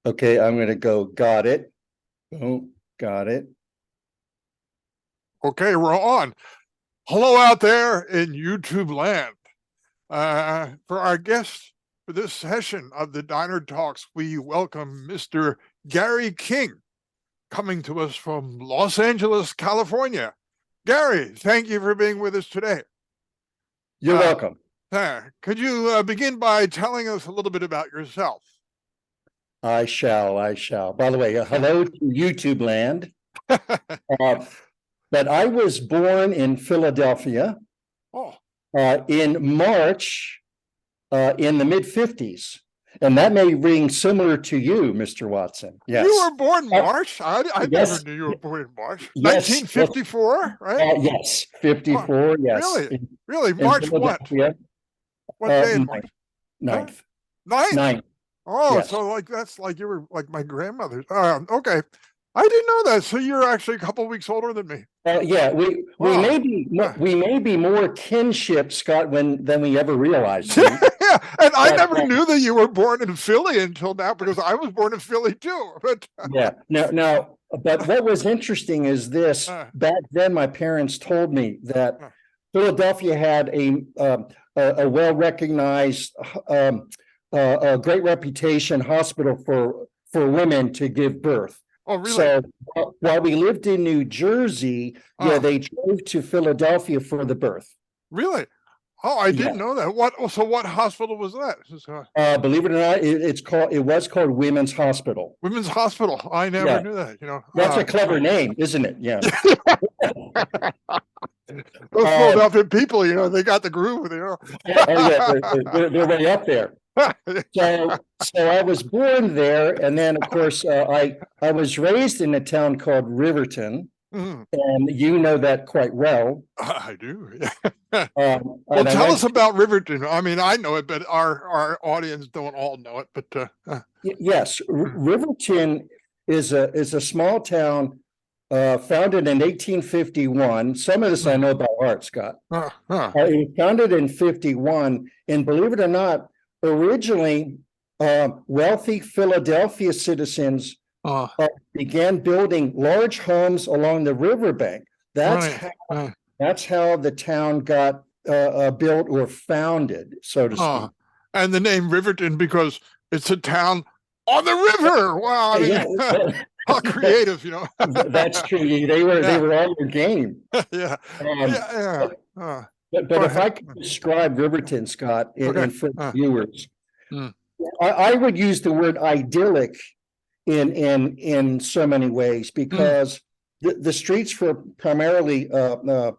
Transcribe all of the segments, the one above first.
Okay, I'm going to go, got it. Oh, got it. Okay, we're on. Hello out there in YouTube land. For our guest for this session of the Diner Talks, we welcome Mr. Gary King, coming to us from Los Angeles, California. Gary, thank you for being with us today. You're welcome. Could you begin by telling us a little bit about yourself? I shall. By the way, hello to YouTube land. But I was born in Philadelphia Oh, in March in the mid-50s. And that may ring similar to you, Mr. Watson. Yes. you were born March? I yes. never knew you were born in March. Yes. 1954, right? Yes, 54, Oh, yes. Really? March what? What day in March? Ninth. Ninth? Oh, yes. so like that's like you were like my grandmother. Okay. I didn't know that. So you're actually a couple weeks older than me. Yeah, we may be more kinship, Scott, than we ever realized. Yeah, and I never knew that you were born in Philly until now, because I was born in Philly too. But yeah, now, but what was interesting is this: back then, my parents told me that Philadelphia had a well-recognized, a great reputation hospital for women to give birth. Oh, really? So while we lived in New Jersey, they drove to Philadelphia for the birth. Really? Oh, I didn't know that. So what hospital was that? Believe it or not, it was called Women's Hospital. Women's Hospital. I never knew that. That's a clever name, isn't it? Yeah. Those Philadelphia people, they got the groove. They're way up there. So I was born there, and then of course I was raised in a town called Riverton, and you know that quite well. I do. Well, tell us about Riverton. I mean, I know it, but our audience don't all know it. But yes, Riverton is a small town founded in 1851. Some of this I know by heart, Scott. It was founded in 51, and believe it or not, originally, wealthy Philadelphia citizens began building large homes along the riverbank. That's how the town got built or founded, so to speak. And the name Riverton because it's a town on the river. Wow, I mean, how creative, That's true. They were all your game. Yeah. But if I could describe Riverton, Scott, for viewers, I would use the word idyllic in so many ways, because the streets were primarily the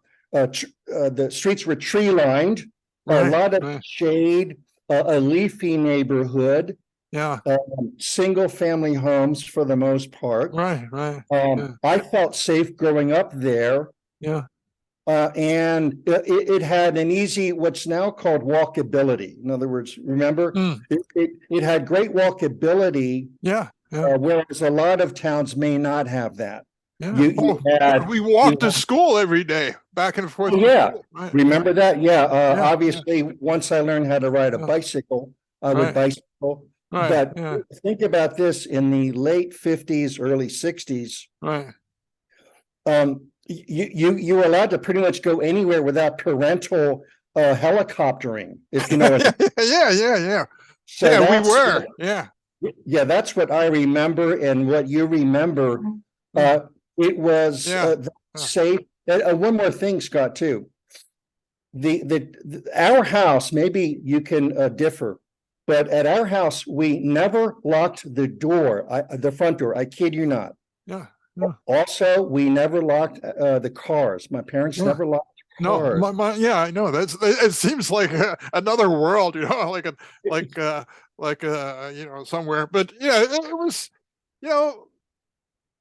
streets were tree lined, a lot of shade, a leafy neighborhood. Single family homes for the most part. I felt safe growing up there. And it had an easy, what's now called walkability. In other words, remember, it had great walkability. Whereas a lot of towns may not have that. We walked to school every day, back and forth. Remember that? Obviously, once I learned how to ride a bicycle, I would bicycle. But think about this: in the late 50s, early 60s, you were allowed to pretty much go anywhere without parental helicoptering, if you know what I mean. So we were. That's what I remember, and what you remember. It was safe. One more thing, Scott, too. Our house, maybe you can differ, but at our house, we never locked the door, the front door. I kid you not. Also, we never locked the cars. My parents never locked cars. No, I know. It seems like another world, somewhere. But it was,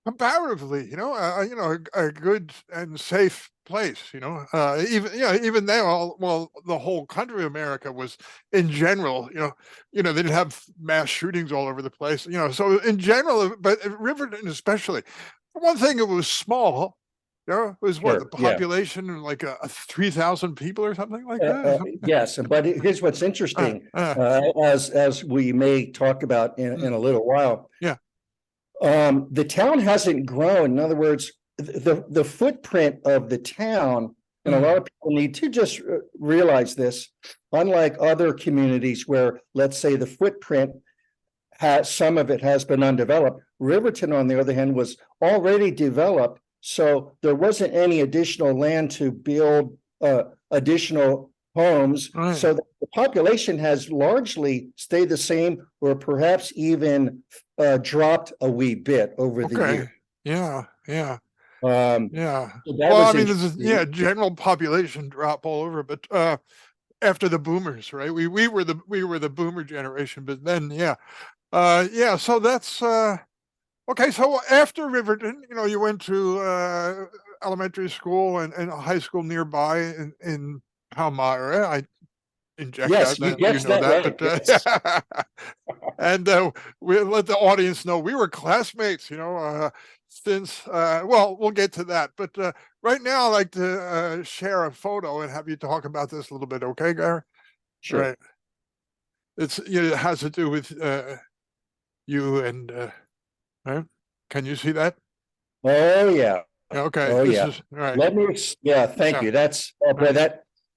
comparatively, a good and safe place. Even though, well, the whole country of America was, in general, they didn't have mass shootings all over the place. So in general, but Riverton especially. For one thing, it was small, Yeah, it was what, the Sure, yeah. population of like 3,000 people or something like that? Yes, but here's what's interesting, Uh, as we may talk about in a little while. Yeah. The town hasn't grown. In other words, the footprint of the town, and a lot of people need to just realize this, unlike other communities where, let's say, the footprint has, some of it has been undeveloped. Riverton, on the other hand, was already developed, so there wasn't any additional land to build additional homes. Right. So the population has largely stayed the same, or perhaps even dropped a wee bit over the year. Yeah. Yeah. Yeah. So Well, I mean, general population drop all over, but after the boomers, right? We were the boomer generation, but then yeah. So that's okay. So after Riverton, you went to elementary school and high school nearby in Palmyra. I inject Yes, that, you guessed know that that, right. but and we let the audience know we were classmates. Since well, we'll get to that, but right now I'd like to share a photo and have you talk about this a little bit. Okay, Gary? Sure. Right. It has to do with you and right? Can you see that? Oh, yeah. Okay. Oh, This yeah. is right. Let me, thank you. That's,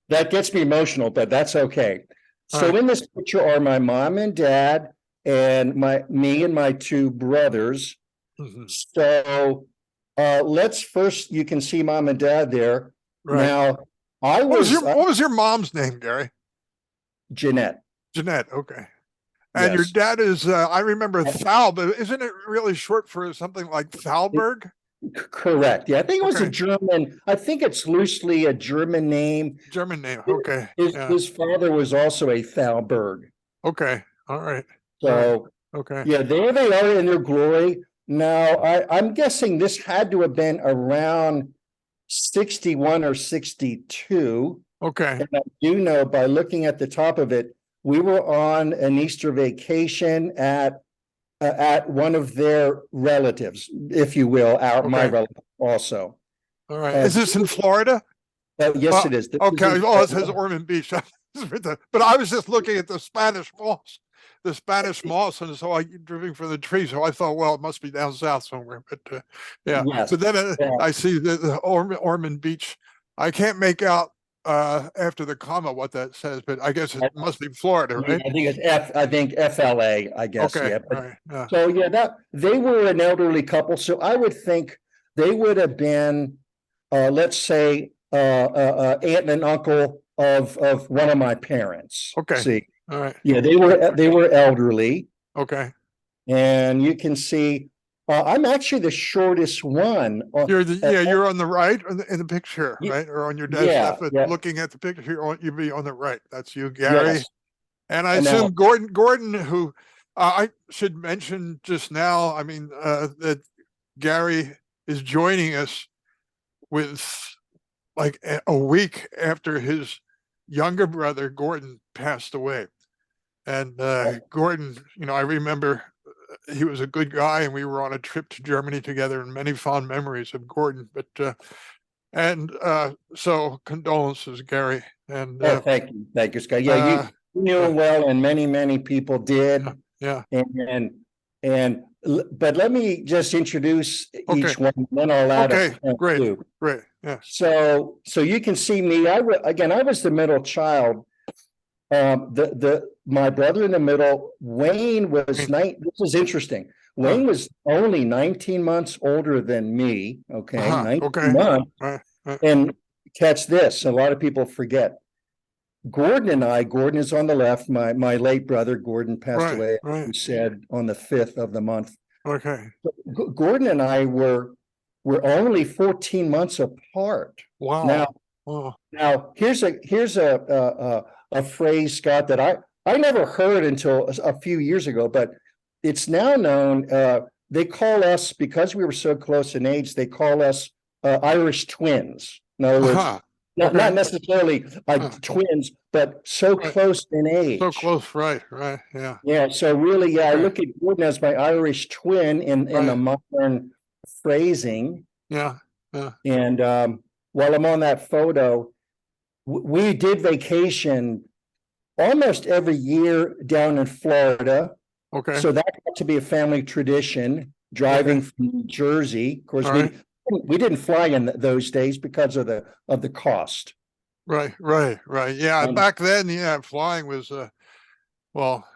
that gets me emotional, but that's okay. So in this picture are my mom and dad and me and my two brothers. So let's first, you can see mom and dad there. Right. Now, what was your mom's name, Gary? Jeanette. Jeanette. Okay. And your Yes. dad is, I remember Thal, but isn't it really short for something like Thalberg? Correct. Yeah, I think it was a German, I think it's loosely a German name. German name. Okay. His father was also a Thalberg. Okay. All right. So, okay. Yeah, there they are in their glory. Now, I'm guessing this had to have been around 61 or 62. Okay. And I do know by looking at the top of it, we were on an Easter vacation at one of their relatives, if you will, my relative also. All right. Is this in Florida? Yes, it is. Okay. Oh, it says Ormond Beach. But I was just looking at the Spanish moss. And so I driven for the tree. So I thought, well, it must be down south somewhere. But yeah. Yes. But then I see the Ormond Beach. I can't make out after the comma what that says, but I guess it must be Florida, right? I think it's I think FLA, I guess. Okay. Yeah. Right. So that they were an elderly couple. So I would think they would have been, let's say, aunt and uncle of one of my parents. Okay. See. All right. Yeah, they were elderly. Okay. And you can see I'm actually the shortest one. You're on the right in the picture, right? Or on your dad's left, but looking at the picture, you'd be on the right. That's you, Gary. Yes. And I assume Gordon, who I should mention just now, I mean, that Gary is joining us with like a week after his younger brother, Gordon, passed away. And Gordon, I remember he was a good guy, and we were on a trip to Germany together, and many fond memories of Gordon. But so condolences, Gary. And thank you, Scott. Yeah, you knew him well, and many people did. Yeah. And but let me just introduce each one, then I'll add. Okay, great. Yeah. So you can see me. I was the middle child. My brother in the middle, Wayne, was 9. This is interesting. Wayne was only 19 months older than me. Okay, 19 months. And catch this, a lot of people forget. Gordon is on the left. My late brother, Gordon, passed away, you said, on the 5th of the month. Okay. Gordon and I were only 14 months apart. Wow. Now here's a phrase, Scott, that I never heard until a few years ago, but it's now known. They call us, because we were so close in age, they call us Irish twins. In other words, not necessarily like twins, but so close in age. So close, right, yeah. Yeah, so really, I look at Gordon as my Irish twin in the modern phrasing. Yeah. And while I'm on that photo, we did vacation almost every year down in Florida. Okay. So that got to be a family tradition, driving from New Jersey. Of course, we didn't fly in those days because of the cost. Right. Yeah, back then, yeah, flying was well,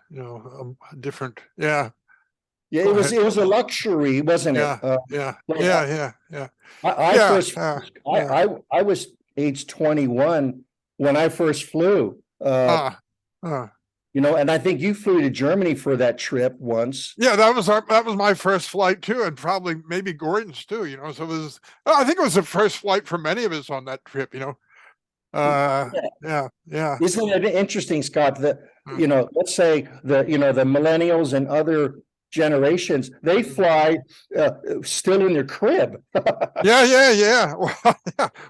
different. Yeah. Yeah, it was a luxury, wasn't it? Yeah. I was age 21 when I first flew. And I think you flew to Germany for that trip once. Yeah, that was my first flight too, and probably maybe Gordon's too. So I think it was the first flight for many of us on that trip. Yeah. Isn't it interesting, Scott, that let's say the millennials and other generations, they fly still in their crib. Yeah.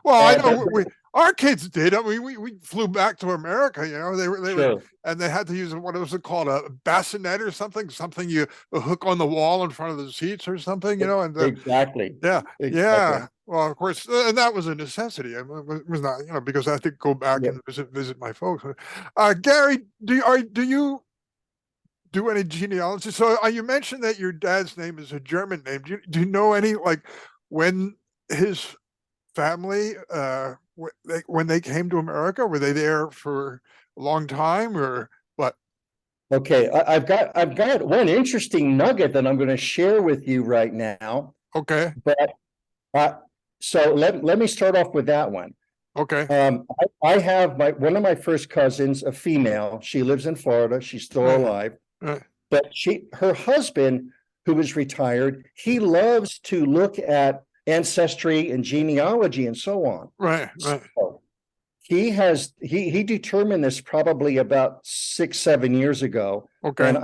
Well, I know our kids did. We flew back to America. They were, and they had to use what was it called, a bassinet or something you hook on the wall in front of the seats or something. And exactly. Yeah. Well, of course, and that was a necessity. It was not, because I had to go back and visit my folks. Gary, do you do any genealogy? So you mentioned that your dad's name is a German name. Do you know any, like, when his family, when they came to America, were they there for a long time or what? Okay, I've got one interesting nugget that I'm going to share with you right now. Okay. But so let me start off with that one. Okay. I have one of my first cousins, a female. She lives in Florida. She's still alive. But her husband, who is retired, he loves to look at ancestry and genealogy and so on. Right. So he determined this probably about 6-7 years ago. Okay. And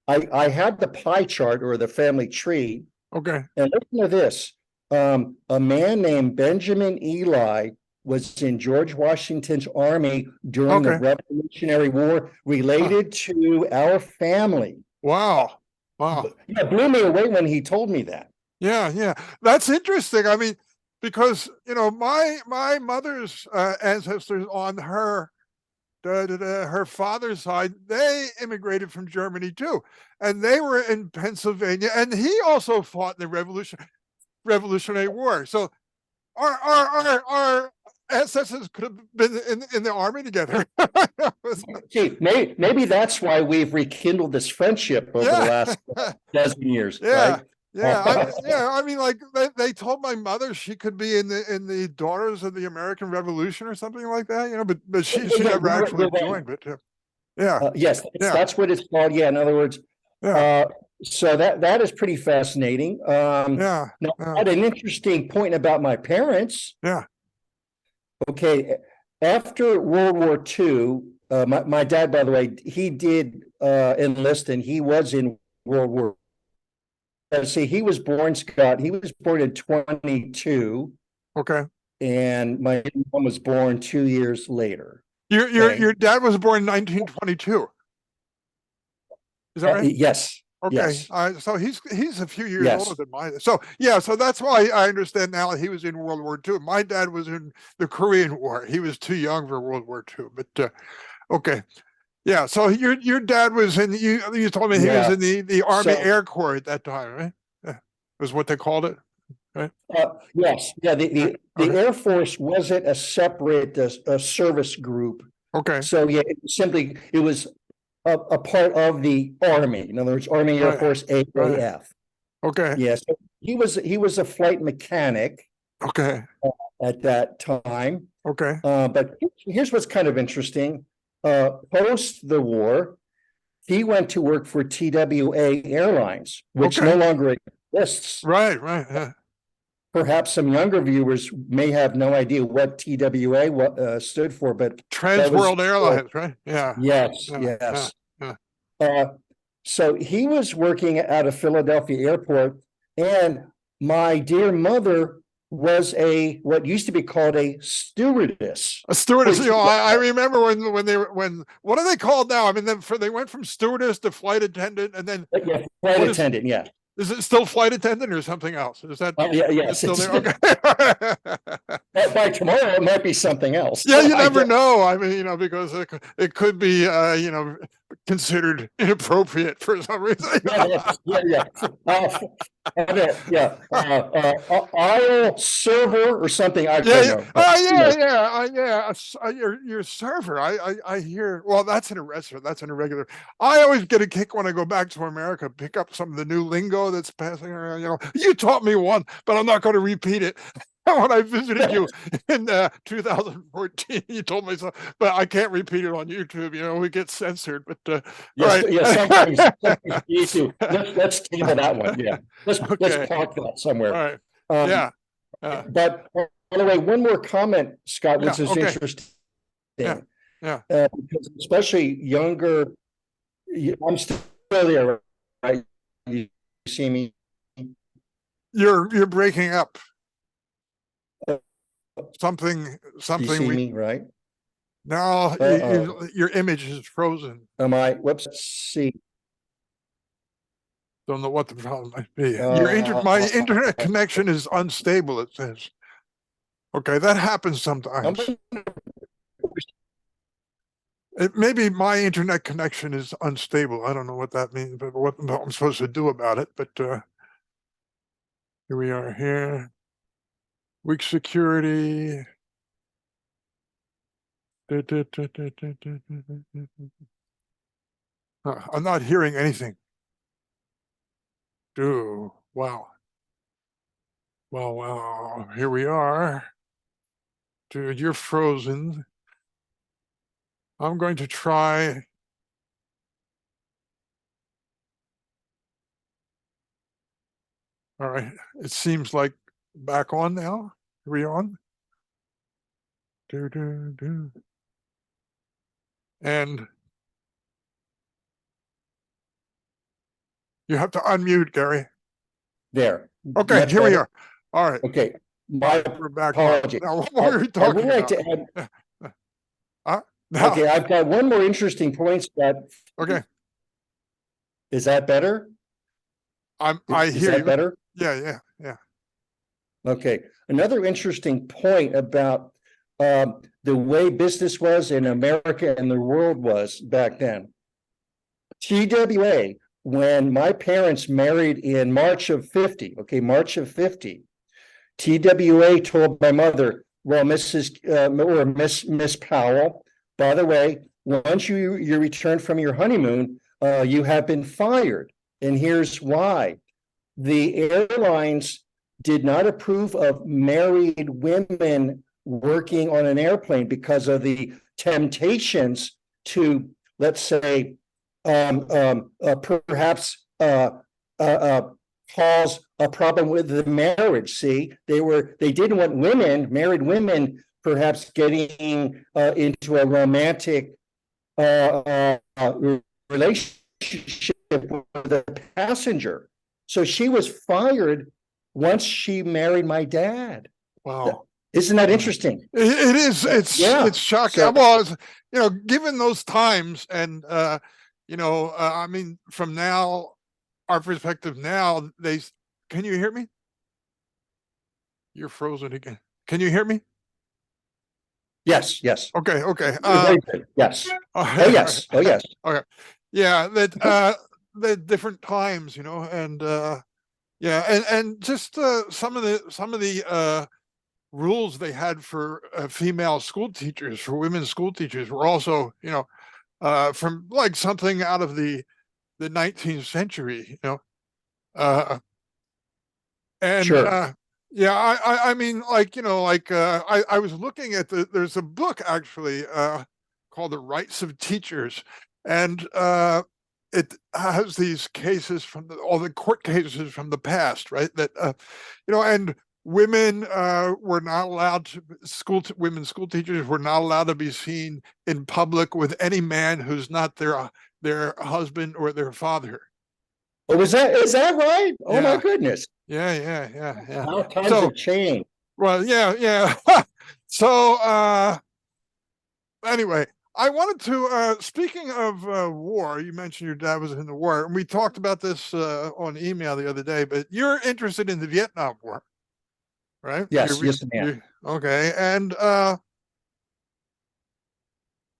I had the pie chart or the family tree. Okay. And listen to this. A man named Benjamin Eli was in George Washington's army during the Revolutionary War, related to our family. Wow. It blew me away when he told me that. Yeah. That's interesting. I mean, because, my mother's ancestors on her father's side, they immigrated from Germany too. And they were in Pennsylvania. And he also fought in the Revolutionary War. So our ancestors could have been in the army together. See, maybe that's why we've rekindled this friendship over the last dozen years. Right? I mean, like they told my mother she could be in the Daughters of the American Revolution or something like that. But she never actually joined. But yes, that's what it's called. Yeah, in other words, so that is pretty fascinating. Now, I had an interesting point about my parents. Yeah. Okay, after World War II, my dad, by the way, he did enlist, and he was in World War. See, he was born, Scott. He was born in 22. Okay. And my mom was born 2 years later. Your dad was born in 1922. Is that right? Yes. Okay. Yes. So he's a few years older than mine. So so that's why I understand now he was in World War II. My dad was in the Korean War. He was too young for World War II. But okay. Yeah. So your dad was in, you told me he was in the Army Air Corps at that time, right? Yeah. Was what they called it. Right. Yes. Yeah. The Air Force wasn't a separate service group. Okay. So it was a part of the Army. In other words, Army Air Force AAF. Okay. Yes. So he was a flight mechanic. Okay. At that time. Okay. But here's what's kind of interesting. Post the war, he went to work for TWA Airlines, which no longer exists. Right. Perhaps some younger viewers may have no idea what TWA stood for, but Trans World Airlines, right? Yeah. Yes. So he was working out of Philadelphia Airport, and my dear mother was what used to be called a stewardess. A stewardess. I remember when what are they called now? I mean, they went from stewardess to flight attendant, and then flight attendant. Yeah. Is it still flight attendant or something else? Is that yes, still there? Okay. By tomorrow, it might be something else. Yeah, you never know. I mean, because it could be, considered inappropriate for some reason. Aisle server or something. I don't know. Your server. I hear. Well, that's in a restaurant. That's in a regular. I always get a kick when I go back to America, pick up some of the new lingo that's passing around. You taught me one, but I'm not going to repeat it. When I visited you in 2014, you told me so, but I can't repeat it on YouTube. We get censored. But sometimes you too. Let's table that one. Yeah, let's park that somewhere. All right. But by the way, one more comment, Scott, which is interesting. Because especially younger, I'm still there, right? You see me? You're breaking up. Something. You see me, right? No, your image is frozen. Am I? Whoops. Let's see. Don't know what the problem might be. My internet connection is unstable, it says. Okay, that happens sometimes. Maybe my internet connection is unstable. I don't know what that means, but what I'm supposed to do about it. But here we are here. Weak security. I'm not hearing anything. Wow. Wow. Here we are. Dude, you're frozen. I'm going to try. All right. It seems like back on now. Are we on? And you have to unmute, Gary. There. Okay, here we are. All right. Okay. We're back. Apologies. Now, what were we talking about? Okay, I've got one more interesting point, Scott. Okay. Is that better? I hear you. Better? Yeah. Okay. Another interesting point about the way business was in America and the world was back then. TWA, when my parents married in March of 50, TWA told my mother, well, Miss Powell, by the way, once you return from your honeymoon, you have been fired. And here's why. The airlines did not approve of married women working on an airplane because of the temptations to, let's say, perhaps cause a problem with the marriage. See, they didn't want married women, perhaps getting into a romantic relationship with a passenger. So she was fired once she married my dad. Wow. Isn't that interesting? It is. It's shocking. So, well, given those times and, I mean, from now, our perspective now, can you hear me? You're frozen again. Can you hear me? Yes. Okay. Yes. Oh, yes. Okay. Yeah. The different times, and and just some of the rules they had for female school teachers, for women school teachers, were also, from like something out of the 19th century, and sure. I mean, I was looking at there's a book actually called The Rights of Teachers, and it has these cases from all the court cases from the past, right? That and women were not allowed to women school teachers were not allowed to be seen in public with any man who's not their husband or their father. Oh, is that right? Oh, my goodness. Yeah. How times have changed. Well, yeah. So anyway, I wanted to, speaking of war, you mentioned your dad was in the war, and we talked about this on email the other day, but you're interested in the Vietnam War, right? Yes, yes, ma'am. Okay. And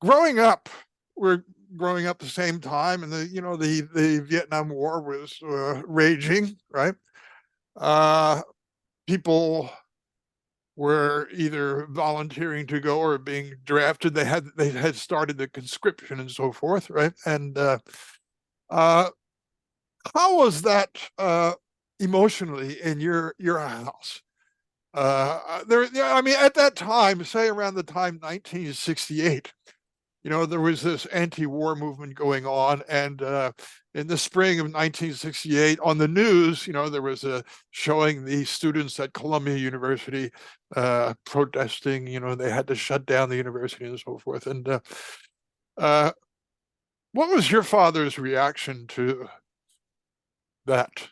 growing up, we're growing up the same time, and the Vietnam War was raging, right? People were either volunteering to go or being drafted. They had started the conscription and so forth, right? And how was that emotionally in your house? I mean, at that time, say around the time 1968, there was this anti-war movement going on, and in the spring of 1968, on the news, there was showing the students at Columbia University protesting. They had to shut down the university and so forth. And what was your father's reaction to that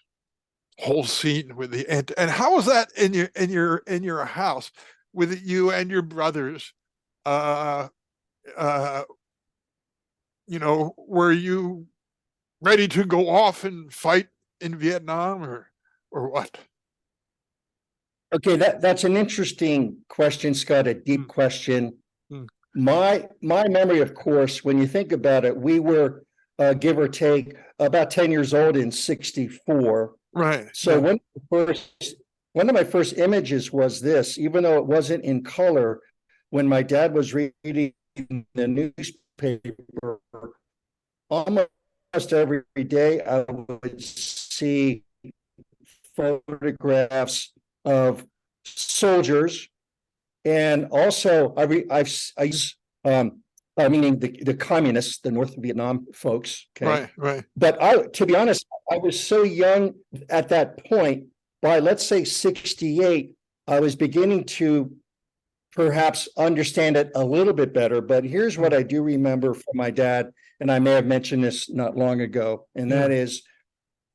whole scene with the and how was that in your house with you and your brothers? Were you ready to go off and fight in Vietnam or what? Okay, that's an interesting question, Scott, a deep question. My memory, of course, when you think about it, we were give or take about 10 years old in 64. Right. So one of my first images was this, even though it wasn't in color, when my dad was reading the newspaper, almost every day I would see photographs of soldiers, and also meaning the communists, the North Vietnam folks. Okay, right. But to be honest, I was so young at that point. By let's say 68, I was beginning to perhaps understand it a little bit better. But here's what I do remember from my dad, and I may have mentioned this not long ago, and that is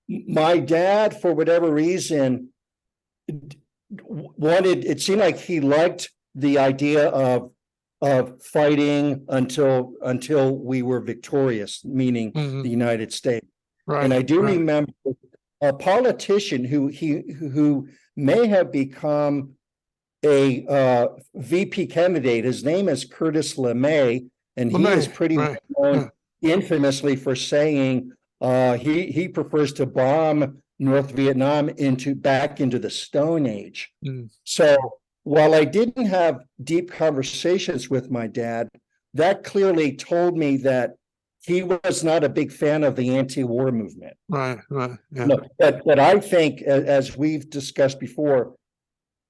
my dad, for whatever reason, it seemed like he liked the idea of fighting until we were victorious, meaning the United States. Right. And I do remember a politician who may have become a VP candidate. His name is Curtis LeMay, and he is pretty well known infamously for saying he prefers to bomb North Vietnam back into the Stone Age. So while I didn't have deep conversations with my dad, that clearly told me that he was not a big fan of the anti-war movement. Right. Yeah. No, but I think, as we've discussed before,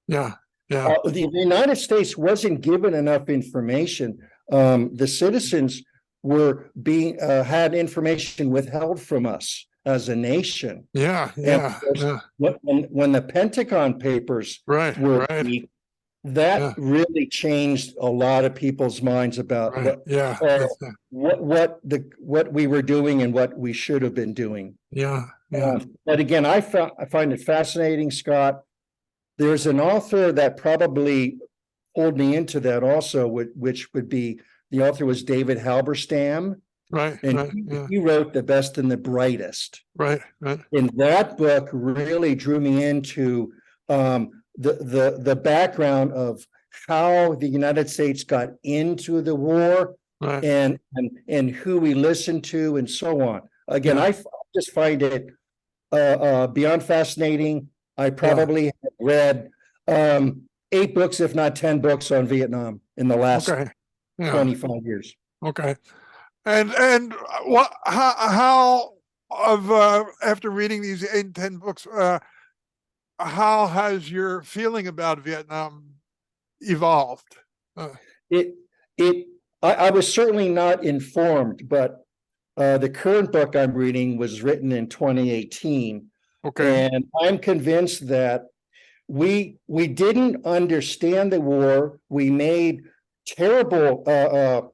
the United States wasn't given enough information. The citizens were had information withheld from us as a nation. Yeah. When the Pentagon Papers were leaked, that really changed a lot of people's minds about what we were doing and what we should have been doing. But again, I find it fascinating, Scott. There's an author that probably pulled me into that also, which would be, the author was David Halberstam. He wrote The Best and the Brightest. And that book really drew me into the background of how the United States got into the war, and who we listened to and so on. Again, I just find it beyond fascinating. I probably have read 8 books, if not 10 books, on Vietnam in the last 25 years. Okay. And what? How after reading these 8 and 10 books, how has your feeling about Vietnam evolved? I was certainly not informed, but the current book I'm reading was written in 2018. Okay. And I'm convinced that we didn't understand the war. We made terrible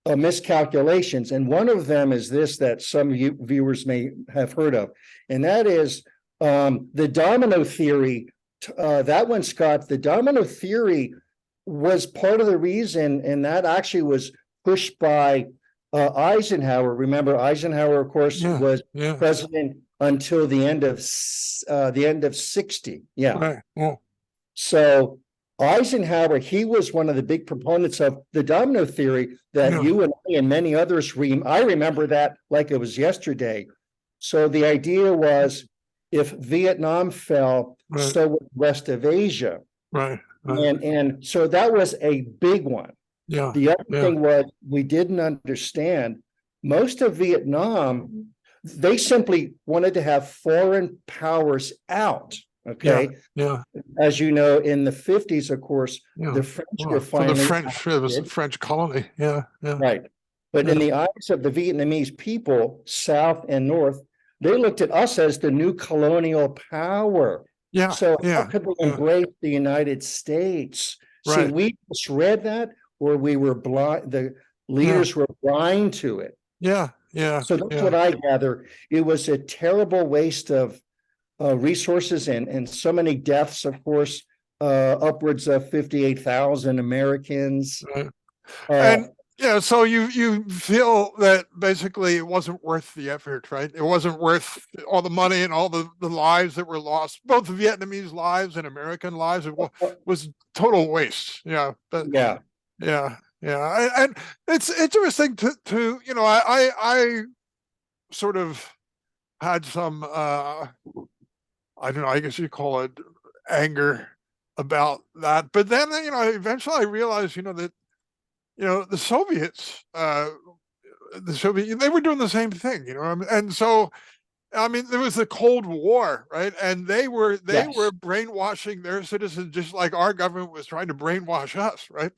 miscalculations. And one of them is this, that some viewers may have heard of. And that is the domino theory. That one, Scott, the domino theory was part of the reason. And that actually was pushed by Eisenhower. Remember, Eisenhower, of course, was president until the end of 60. Yeah. Right. Well, so Eisenhower, he was one of the big proponents of the domino theory that you and I and many others I remember that like it was yesterday. So the idea was if Vietnam fell, so would the rest of Asia. Right. And so that was a big one. Yeah. The other thing was we didn't understand most of Vietnam, they simply wanted to have foreign powers out. Okay. Yeah. As you know, in the 50s, of course, the French were finally. It was a French colony. Yeah. Right. But in the eyes of the Vietnamese people, South and North, they looked at us as the new colonial power. Yeah. So how could we embrace the United States? Right. See, we just read that, or we were blind. The leaders were blind to it. Yeah. So that's what I gather. It was a terrible waste of resources and so many deaths, of course, upwards of 58,000 Americans. Right. So you feel that basically it wasn't worth the effort, right? It wasn't worth all the money and all the lives that were lost, both the Vietnamese lives and American lives. It was total waste. Yeah. And it's interesting to I sort of had some I don't know, I guess you call it anger about that. But then, eventually I realized, that, the Soviets, they were doing the same thing, and so, I mean, there was the Cold War, right? And they were brainwashing their citizens just like our government was trying to brainwash us, right?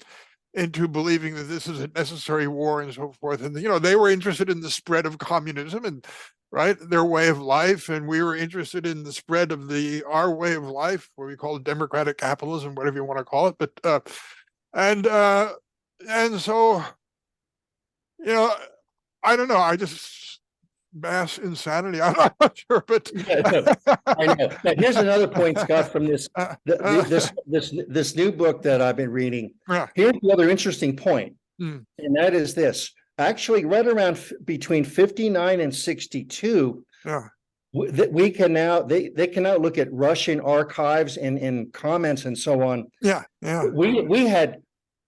Into believing that this is a necessary war and so forth. And, they were interested in the spread of communism and, right, their way of life. And we were interested in the spread of our way of life, what we call democratic capitalism, whatever you want to call it. But, and so, I don't know. I just mass insanity. I'm not sure, but I know. Now, here's another point, Scott, from this new book that I've been reading. Here's the other interesting point, and that is this. Actually, right around between 59 and 62, we can now they can now look at Russian archives and comments and so on. We had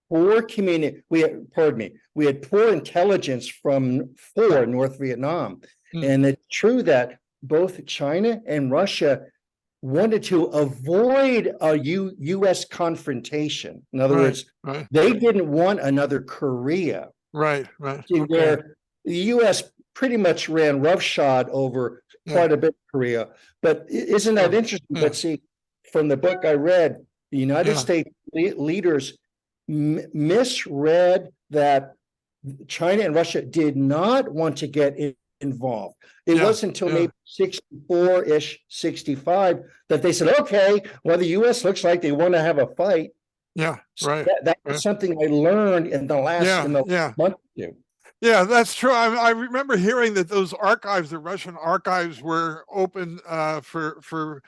poor we had poor intelligence from North Vietnam. And it's true that both China and Russia wanted to avoid a U.S. confrontation. In other words, they didn't want another Korea. Right. Where the U.S. pretty much ran roughshod over quite a bit of Korea. But isn't that interesting? But see, from the book I read, the United States leaders misread that China and Russia did not want to get involved. It wasn't until maybe 64-ish, 65 that they said, okay, well, the U.S. looks like they want to have a fight. So that was something I learned in the last month or two. Yeah, that's true. I remember hearing that those archives, the Russian archives, were open for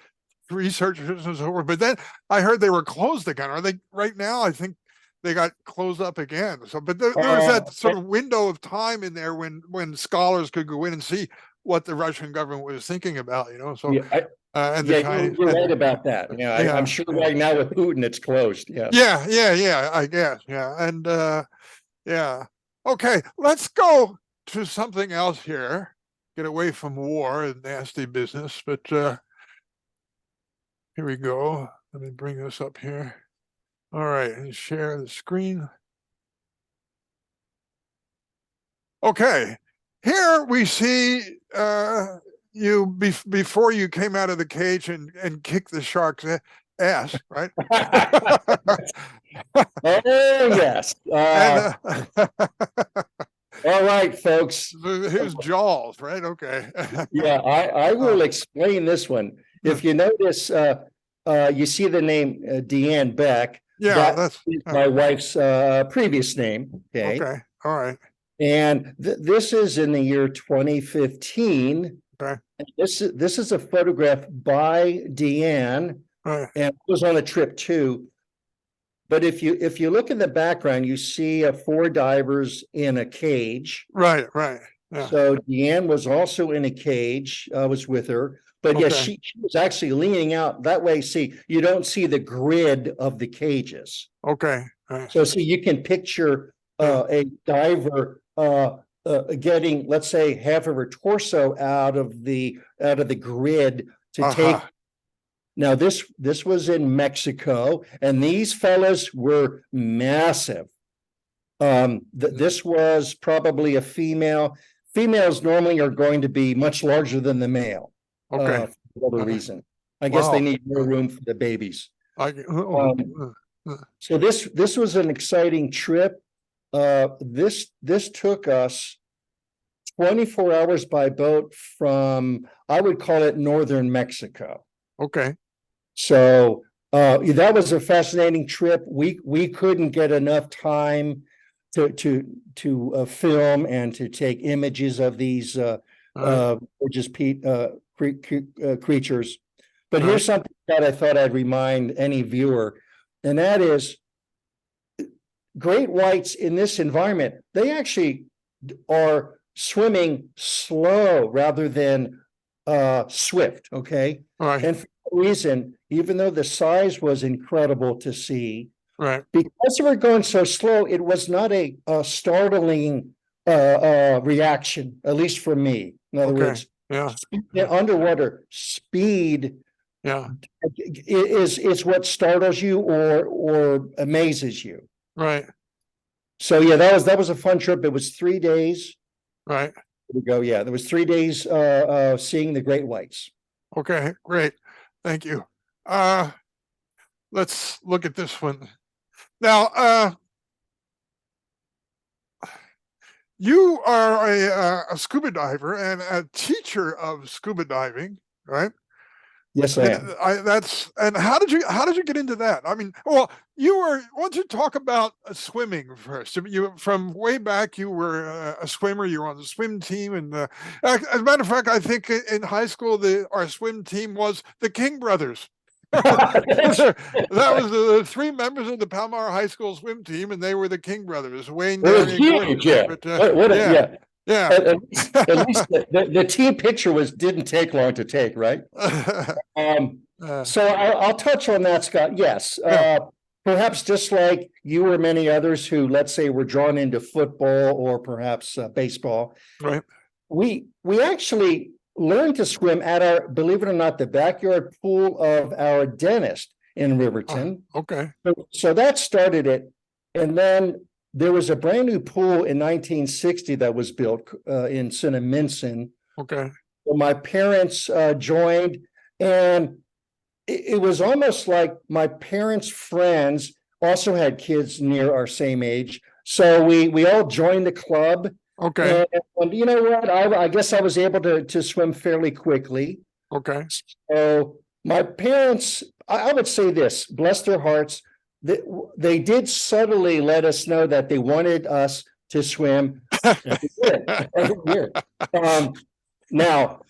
researchers and so forth. But then I heard they were closed again. Are they right now? I think they got closed up again. So, but there was that sort of window of time in there when scholars could go in and see what the Russian government was thinking about. So. You're right about that. I'm sure right now with Putin, it's closed. I guess. And okay, let's go to something else here. Get away from war and nasty business. But here we go. Let me bring this up here. All right, and share the screen. Okay, here we see you before you came out of the cage and kicked the shark's ass, right? Oh yes. All right, folks. Here's Jaws, right? Okay. I will explain this one. If you notice, you see the name Deanne Beck. That's my wife's previous name. Okay. All right. And this is in the year 2015. Okay. And this is a photograph by Deanne, and I was on a trip too. But if you look in the background, you see 4 divers in a cage. Right. Yeah. So Deanne was also in a cage. I was with her. But yes, Okay. she was actually leaning out that way. See, you don't see the grid of the cages. Okay. So you can picture a diver getting, let's say, half of her torso out of the grid to take. Now this was in Mexico, and these fellas were massive. This was probably a female. Females normally are going to be much larger than the male. Okay. For whatever reason. I guess they need more room for the babies. So this was an exciting trip. This took us 24 hours by boat from, I would call it northern Mexico. Okay. So that was a fascinating trip. We couldn't get enough time to film and to take images of these just creatures. But here's something that I thought I'd remind any viewer, and that is great whites in this environment, they actually are swimming slow rather than swift, okay? Right. And for that reason, even though the size was incredible to see, right, because they were going so slow, it was not a startling reaction, at least for me. In other words, underwater speed is what startles you or amazes you. Right. So yeah, that was a fun trip. It was 3 days. Right. There we go. Yeah, there was 3 days seeing the great whites. Okay, great. Thank you. Let's look at this one. Now, you are a scuba diver and a teacher of scuba diving, right? Yes, I am. And how did you get into that? I mean, well, why don't you talk about swimming first? I mean, you from way back, you were a swimmer. You were on the swim team, and as a matter of fact, I think in high school our swim team was the King brothers. That was the 3 members of the Palmyra High School swim team, and they were the King brothers. Wayne, Danny, and Gordon. Yeah. At least the team picture didn't take long to take, right? So I'll touch on that, Scott. Yes, perhaps just like you or many others who, let's say, were drawn into football or perhaps baseball. Right. We actually learned to swim at our, believe it or not, the backyard pool of our dentist in Riverton. Okay. So that started it, and then there was a brand new pool in 1960 that was built in Cinnaminson. Okay. So my parents joined, and it was almost like my parents' friends also had kids near our same age. So we all joined the club. Okay. And you know what? I guess I was able to swim fairly quickly. Okay. So my parents, I would say this, bless their hearts, they did subtly let us know that they wanted us to swim every year. Now,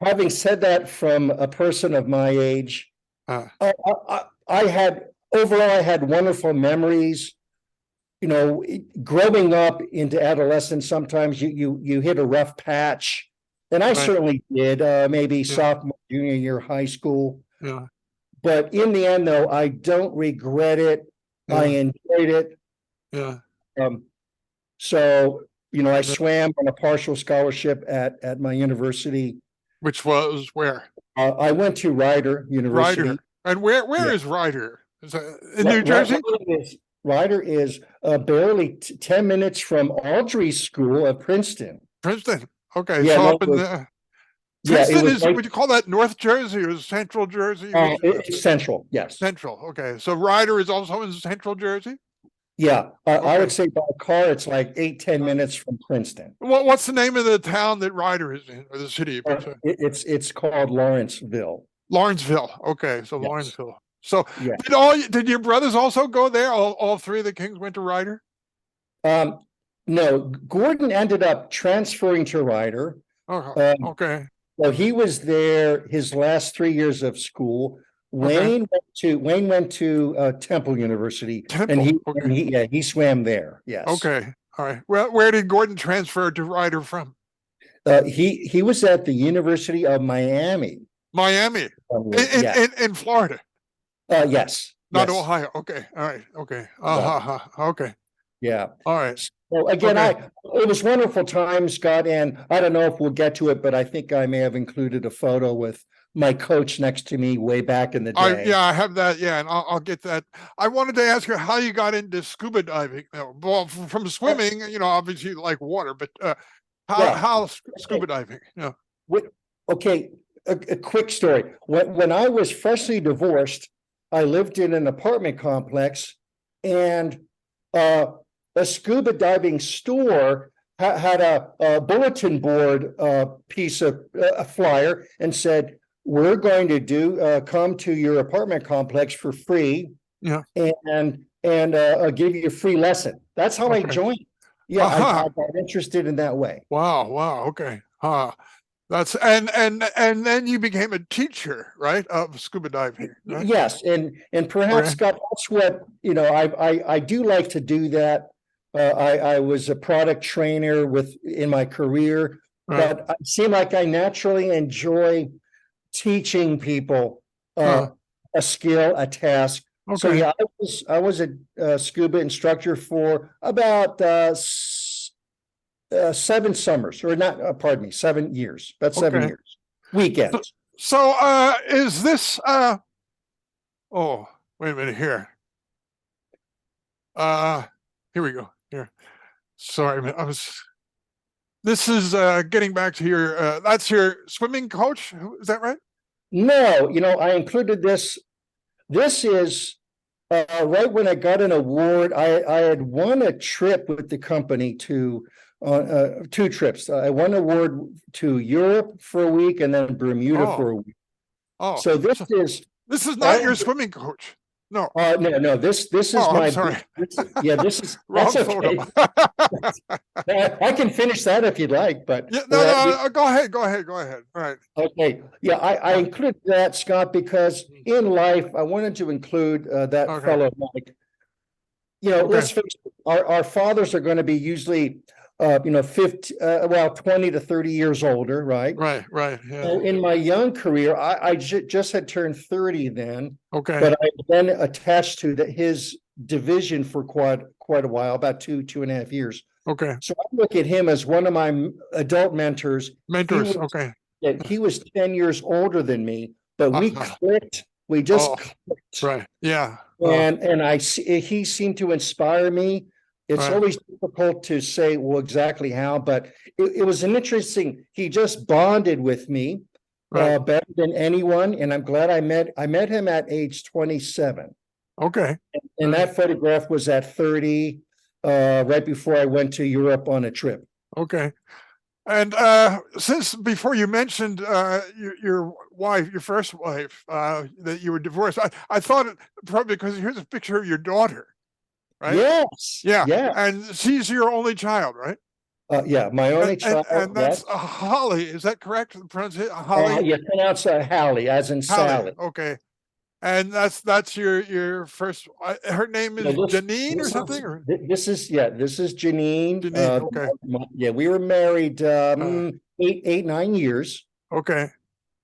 having said that, from a person of my age, I had wonderful memories. You know, growing up into adolescence, sometimes you hit a rough patch, and I certainly did. Maybe sophomore, junior year, high school. Yeah. But in the end, though, I don't regret it. I enjoyed it. Yeah. So I swam on a partial scholarship at my university. Which was where? I went to Rider University. Rider. And where is Rider? Is that in New Jersey? Rider is barely 10 minutes from Audrey's School of Princeton. Princeton. Okay. Yeah, so up in the Princeton is, would you call that North Jersey or Central Jersey? It's Central, yes. Central. Okay. So Rider is also in Central Jersey? Yeah. I would say by car, it's like 8-10 minutes from Princeton. What's the name of the town that Rider is in, or the city? It's called Lawrenceville. Lawrenceville. Okay. So yes. Lawrenceville. So did your brothers also go there? All 3 of the Kings went to Rider? No, Gordon ended up transferring to Rider. Okay. So he was there his last 3 years of school. Wayne went to Temple University, and Temple. Okay. he swam there. Yes. Okay. All right. Well, where did Gordon transfer to Ryder from? He was at the University of Miami. Miami. In Florida. Yes. Not Yes. Ohio. Okay. All right. Okay. Okay. Yeah. All right. So again, Okay. it was wonderful time, Scott, and I don't know if we'll get to it, but I think I may have included a photo with my coach next to me way back in the day. I have that. Yeah, and I'll get that. I wanted to ask you how you got into scuba diving. Well, from swimming, obviously you like water, but how scuba diving? Yeah. Okay, a quick story. When I was freshly divorced, I lived in an apartment complex, and a scuba diving store had a bulletin board piece of a flyer and said, "We're going to come to your apartment complex for free, Yeah, and give you a free lesson." That's how I joined. Yeah, I got interested in that way. Wow. Okay. That's and then you became a teacher, right, of scuba diving. Right? Yes, and perhaps, Scott, that's what I do like to do that. I was a product trainer in my career, but I seem like I naturally enjoy teaching people a skill, a task. Okay. So yeah, I was a scuba instructor for about 7 summers, or not, pardon me, 7 years, about 7 years, weekends. So is this oh, wait a minute here. Here we go. Here. Sorry, this is getting back to your that's your swimming coach, is that right? No, I included this. This is right when I got an award. I had won a trip with the company to 2 trips. I won an award to Europe for a week and then Bermuda for a week. Oh, so this is not your swimming coach. No. No. This is my. I'm sorry. This is wrong that's okay. I can finish that if you'd like, but no, go ahead. All right. Okay. Yeah, I included that, Scott, because in life I wanted to include that fellow Mike. Let's face it, our fathers are going to be usually 20 to 30 years older, right? Right. Yeah. So in my young career, I just had turned 30 then. Okay. But I then attached to his division for quite a while, about 2.5 years. Okay. So I look at him as one of my adult mentors. He was 10 years older than me, but we clicked. We just clicked. Right. Yeah. And he seemed to inspire me. It's always difficult to say, well, exactly how, but it was an interesting, he just bonded with me better than anyone. And I'm glad I met him at age 27. Okay. And that photograph was at 30, right before I went to Europe on a trip. Okay. And since before you mentioned your wife, your first wife, that you were divorced, I thought it probably because here's a picture of your daughter. Right? Yes. Yeah. And she's your only child, right? Yeah, my only child. And that's Holly. Is that correct? Pronounce it Holly? Yeah, pronounce Hallie, as in Sally. Okay. And that's your first. Her name is Janine or something. This is Janine. Janine. Okay. Yeah, we were married 9 years. Okay.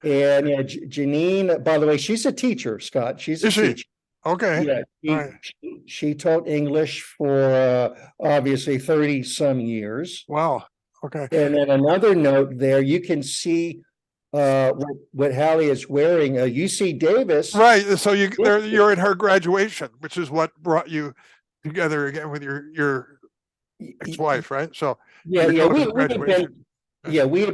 And yeah, Janine. By the way, she's a teacher, Scott. She's a teacher. Okay. Yeah, she taught English for obviously 30 some years. Wow. Okay. And then another note there, you can see what Hallie is wearing, UC Davis. Right. So you're at her graduation, which is what brought you together again with your ex-wife, right? So we have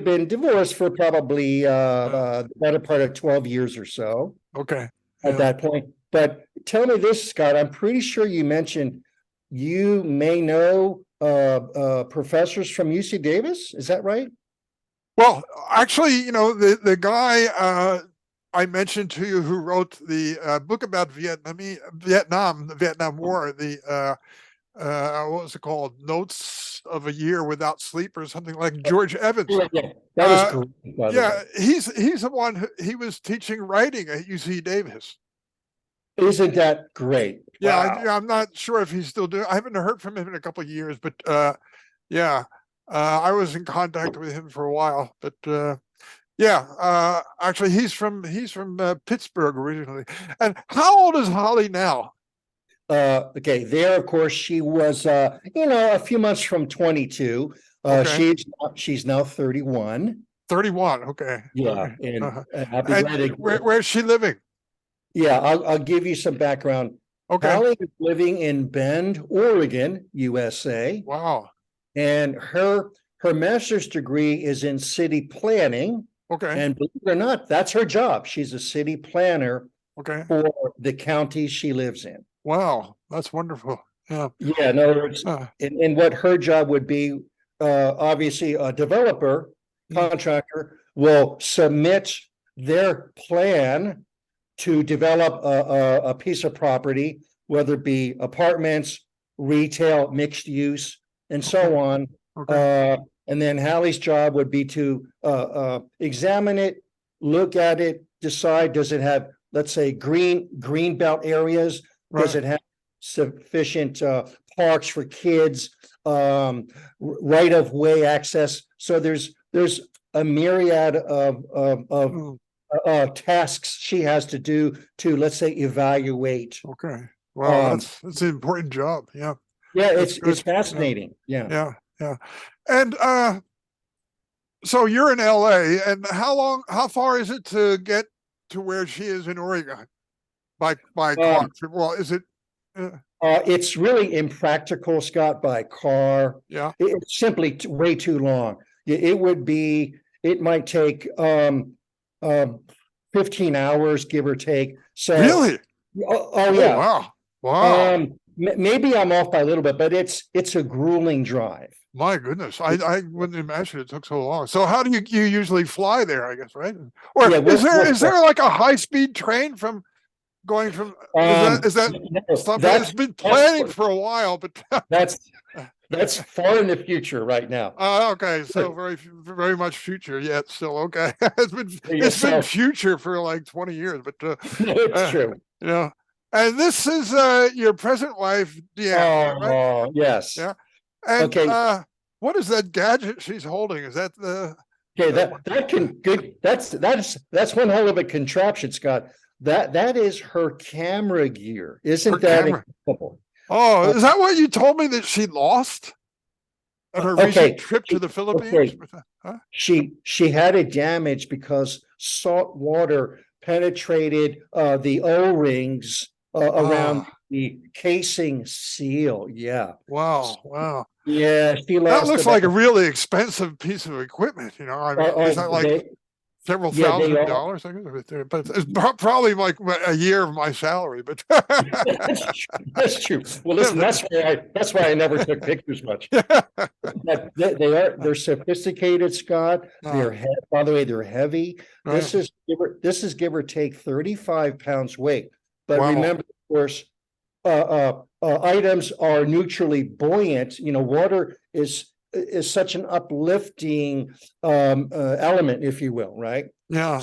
been divorced for probably the better part of 12 years or so. Okay. At that point. But tell me this, Scott, I'm pretty sure you mentioned you may know professors from UC Davis. Is that right? Well, actually, the guy I mentioned to you who wrote the book about Vietnam, the Vietnam War, the what was it called? Notes of a Year Without Sleep or something, like George Evans. Yeah, that was great. Yeah, he's the one he was teaching writing at UC Davis. Isn't that great? Yeah, Wow. I'm not sure if he's still doing. I haven't heard from him in a couple of years, but yeah, I was in contact with him for a while. But yeah, actually, he's from Pittsburgh originally. And how old is Holly now? Okay, there, of course, she was, a few months from 22. Okay. She's now 31. 31. Okay. Yeah, Okay. and Uh-huh. I'll be And glad to. where's she living? Yeah, I'll give you some background. Okay. Hallie is living in Bend, Oregon, USA, Wow. and her master's degree is in city planning. Okay. And believe it or not, that's her job. She's a city planner Okay. for the county she lives in. Wow, that's wonderful. Yeah. Yeah, in other words, and what her job would be, obviously, a developer, contractor will submit their plan to develop a piece of property, whether it be apartments, retail, mixed use, and so on. Okay. And then Hallie's job would be to examine it, look at it, decide, does it have, let's say, green belt areas? Does it have sufficient parks for kids, right of way access? So there's a myriad of tasks she has to do to, let's say, evaluate. Okay. Wow, that's an important job. Yeah. Yeah, it's fascinating. Yeah. Yeah. Yeah. And so you're in LA, and how far is it to get to where she is in Oregon by car? Well, is it it's really impractical, Scott, by car. Yeah. It's simply way too long. It might take 15 hours, give or take. So really? Oh yeah. Wow. Wow. Maybe I'm off by a little bit, but it's a grueling drive. My goodness, I wouldn't imagine it took so long. So how do you usually fly there, I guess, right? Or Yeah, is there like a high-speed train from going from is that something that's been planning for a while, but that's far in the future right now. Okay, so very much future yet still. Okay. It's been future for like 20 years, but it's true. Yeah. And this is your present wife, Deanna, right? Oh, yes. Yeah. And okay. What is that gadget she's holding? Is that the that's one hell of a contraption, Scott. That is her camera gear. Isn't that incredible? Oh, is that what you told me that she lost on her recent trip to the Philippines? Okay. Huh? She had it damaged because salt water penetrated the O-rings around the casing seal. Yeah. Wow. Wow. Yeah, she lost. That looks like a really expensive piece of equipment. You know, I mean, is that like several $1,000s? But it's probably like a year of my salary. But that's true. Well, listen, that's why I never took pictures much. They're sophisticated, Scott. By the way, they're heavy. This is give or take 35 pounds weight. But remember, of course, items are neutrally buoyant. You know, water is such an uplifting element, if you will, right? Yeah.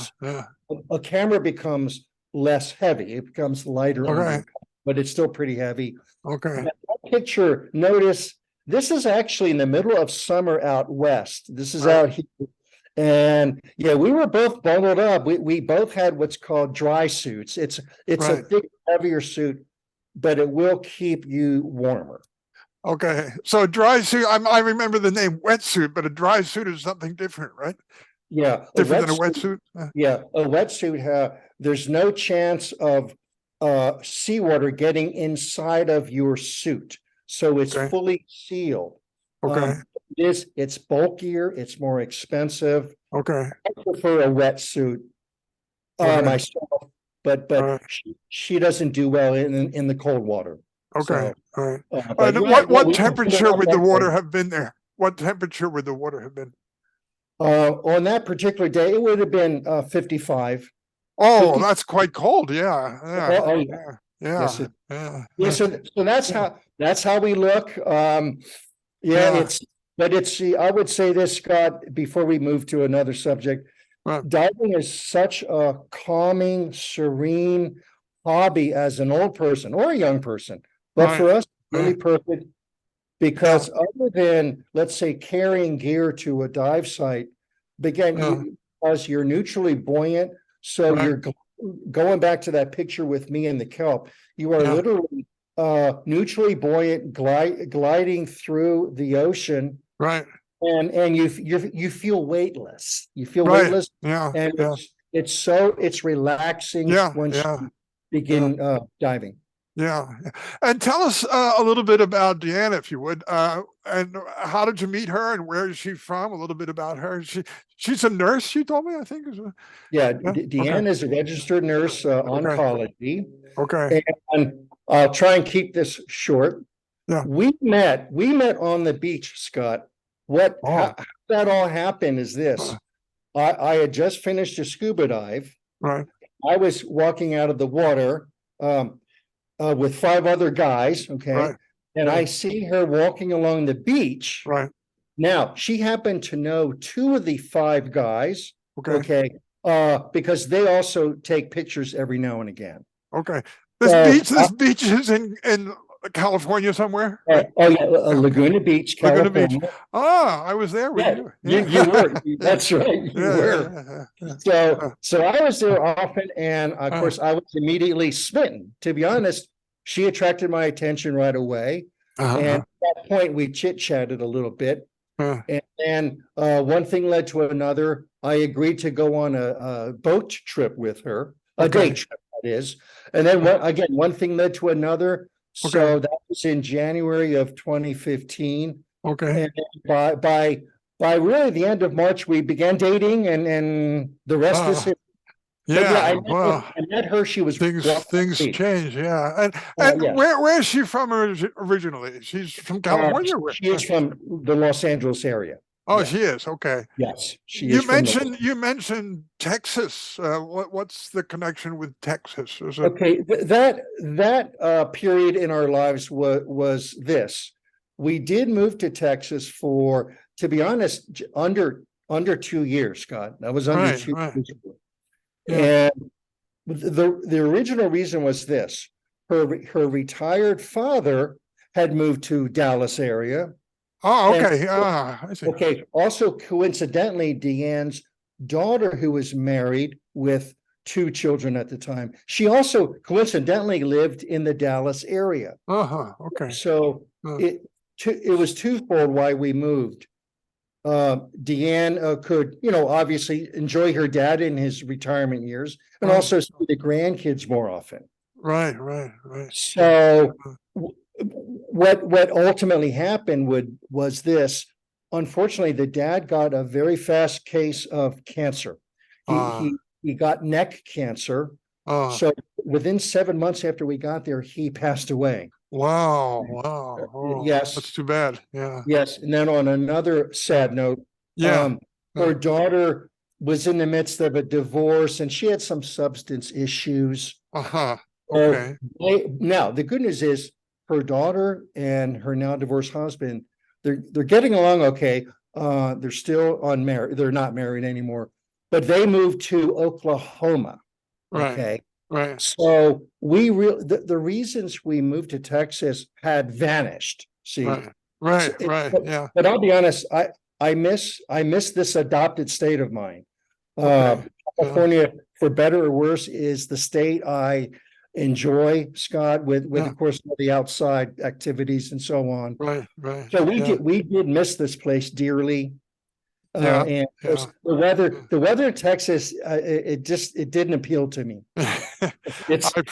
A camera becomes less heavy. It becomes lighter, but it's still pretty heavy. Okay. That picture, notice this is actually in the middle of summer out west. This is out here. And yeah, we were both bundled up. We both had what's called dry suits. It's a thick, heavier suit, but it will keep you warmer. Okay, so a dry suit, I remember the name wetsuit, but a dry suit is something different, right? Yeah. Different than a wetsuit? Yeah, a wetsuit, there's no chance of seawater getting inside of your suit. So it's fully sealed. Okay. It's bulkier, it's more expensive. Okay. I prefer a wetsuit myself, but she doesn't do well in the cold water. Okay. So, all right. What temperature would the water have been there? What temperature would the water have been? On that particular day, it would have been 55. Oh, that's quite cold. Yeah. Yeah. So that's how we look. I would say this, Scott, before we move to another subject. Diving is such a calming, serene hobby as an old person or a young person, but for us, really perfect because other than, let's say, carrying gear to a dive site, because you're neutrally buoyant, so you're going back to that picture with me and the kelp, you are literally neutrally buoyant, gliding through the ocean, and you feel weightless. You feel weightless, and it's relaxing once you begin diving. And tell us a little bit about Deanna, if you would. And how did you meet her, and where is she from? A little bit about her. She's a nurse, you told me, I think. Deanna is a registered nurse, oncology. Okay. And I'll try and keep this short. Yeah. We met on the beach, Scott. How that all happened is this. I had just finished a scuba dive. Right. I was walking out of the water with 5 other guys, and I see her walking along the beach. Now, she happened to know 2 of the 5 guys, because they also take pictures every now and again. This beach is in California somewhere? Laguna Beach, California. Laguna Beach. I was there with you. You were. That's right. You were. So I was there often, and of course, I was immediately smitten. To be honest, she attracted my attention right away. And at that point, we chit-chatted a little bit. And one thing led to another. I agreed to go on a boat trip with her, a day trip, that is. And then one thing led to another. So that was in January of 2015. And by really the end of March, we began dating, and the rest is history. I met her. She was things change. And where is she from originally? She's from California. She is from the Los Angeles area. She is. Okay. Yes, she is. You mentioned Texas. What's the connection with Texas? That period in our lives was this. We did move to Texas for, to be honest, under 2 years, Scott. That was under 2 years. And the original reason was this: her retired father had moved to Dallas area. I see. Also, coincidentally, Deanne's daughter, who was married with 2 children at the time, she also coincidentally lived in the Dallas area. So it was twofold why we moved. Deanne could, obviously enjoy her dad in his retirement years, and also see the grandkids more often. Right. So what ultimately happened was this. Unfortunately, the dad got a very fast case of cancer. He got neck cancer. So within 7 months after we got there, he passed away. Wow. Yes. That's too bad. Yes. And then on another sad note, her daughter was in the midst of a divorce, and she had some substance issues. Okay. Now, the good news is her daughter and her now divorced husband, they're getting along okay. They're still unmarried. They're not married anymore, but they moved to Oklahoma. Right. So the reasons we moved to Texas had vanished. See, right. But I'll be honest, I miss this adopted state of mine. California, for better or worse, is the state I enjoy, Scott, with of course all the outside activities and so on. Right. So we did miss this place dearly. And the weather in Texas, it didn't appeal to me.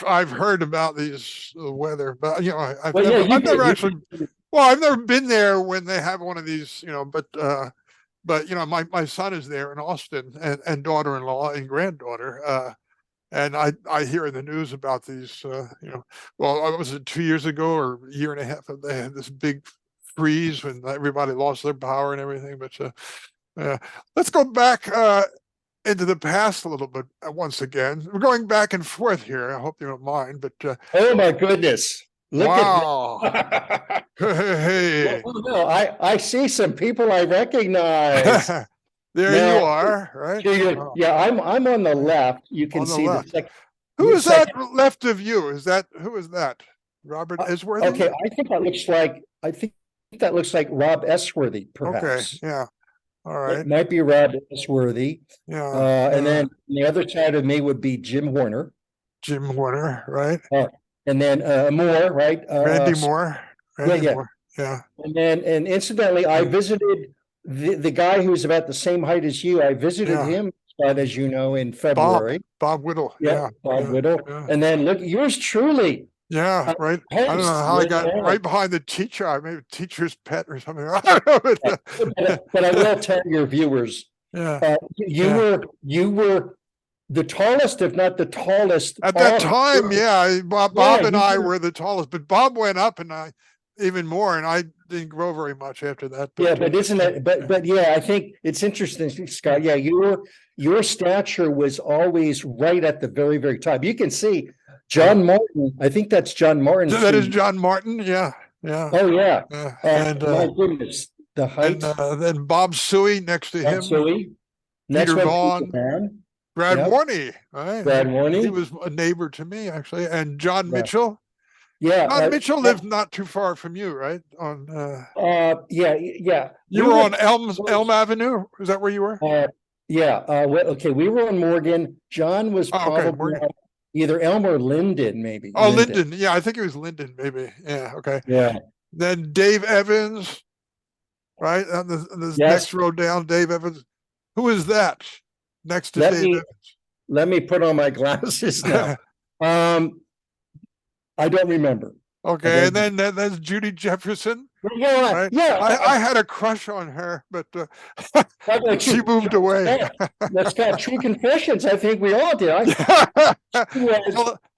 I've heard about these weather, but I've never been there when they have one of these, but my son is there in Austin, and daughter-in-law and granddaughter, and I hear in the news about these, was it 2 years ago or a year and a half? They had this big freeze when everybody lost their power and everything, but. Let's go back into the past a little bit once again. We're going back and forth here. I hope you don't mind, but oh my goodness! Wow! Hey! No, I see some people I recognize. There you are, right? I'm on the left. You can see the Who is that left of you? Who is that? Robert Esworthy? Okay, I think that looks like Rob Esworthy, Okay, perhaps. yeah. All right. It might be Rob Esworthy. Yeah. And then the other side of me would be Jim Horner. Jim Horner, right? And then Moore, right? Randy Moore. Randy yeah. Moore. Yeah. And incidentally, I visited the guy who's about the same height as you. I visited him, as you know, in February. Bob Whittle. Bob Whittle. Yeah. And then look, yours truly. Yeah, right. I don't know how I got right behind the teacher. I maybe teacher's pet or something. I don't know, but I will tell your viewers. Yeah. You were the tallest, if not the tallest. At that time, yeah. Bob and I were the tallest, but Bob went up and I even more, and I didn't grow very much after that. But isn't it? But yeah, I think it's interesting, Scott. Yeah, your stature was always right at the very, very top. You can see John Martin. I think that's John Martin. That is John Martin. Yeah. Yeah. Oh yeah. And my goodness, the height. And then Bob Suey next to him. Suey. Peter Vaughn. Brad Warney. Right? Brad Warney. He was a neighbor to me, actually. And John Mitchell. Yeah. John Mitchell lived not too far from you, right? On yeah. You were on Elm Avenue. Is that where you were? Okay, we were on Morgan. John was probably either Elm or Linden, maybe. Oh, Linden. Yeah, I think it was Linden, maybe. Yeah, okay. Yeah. Then Dave Evans, right? On the next row down, Dave Evans. Who is that next to Dave Evans? Let me put on my glasses now. I don't remember. Okay, and then that's Judy Jefferson. Yeah, right? Yeah. I had a crush on her, but she moved away. That's got true confessions. I think we all did.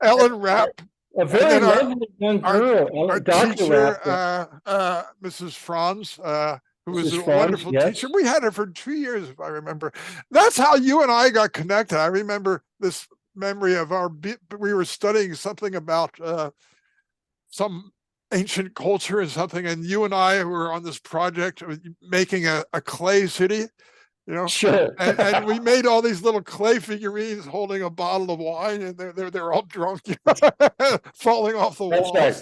Ellen Rapp. A very lovely young girl. Our teacher, Mrs. Franz, who was a wonderful teacher. We had her for 2 years, if I remember. That's how you and I got connected. I remember this memory of we were studying something about some ancient culture or something, and you and I were on this project making a clay city, Sure. and we made all these little clay figurines holding a bottle of wine, and they're all drunk, falling off the wall. Right.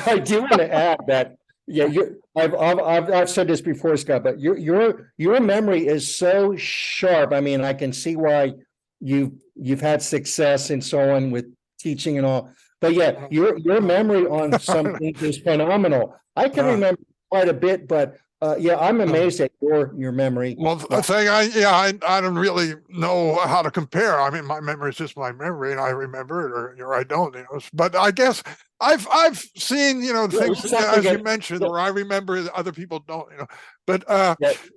I do want to add that. Yeah, I've said this before, Scott, but your memory is so sharp. I mean, I can see why you've had success and so on with teaching and all. But yeah, your memory on something is phenomenal. I can remember quite a bit, but I'm amazed at your memory. Well, the thing I don't really know how to compare. I mean, my memory is just my memory, and I remember it or I don't. But I guess I've seen things as you mentioned where I remember other people don't. But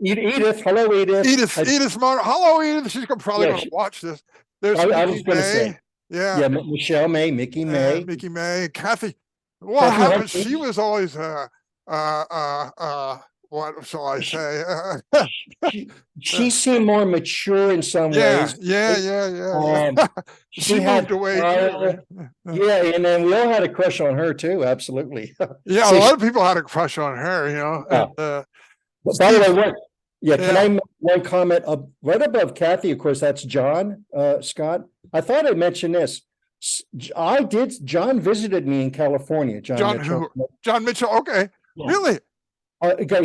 Edith, hello Edith. Edith Martin, hello Edith. She's probably going to watch this. There's I was going to say. Yeah, Michelle May, Mickey May, Kathy. What happened? She was always what shall I say? She seemed more mature in some ways. Yeah. She moved away. And then we all had a crush on her too. Absolutely. Yeah, a lot of people had a crush on her. By the way, can I make one comment? Right above Kathy, of course, that's John, Scott. I thought I mentioned this. John visited me in California. John Mitchell. Okay. Yeah. Really?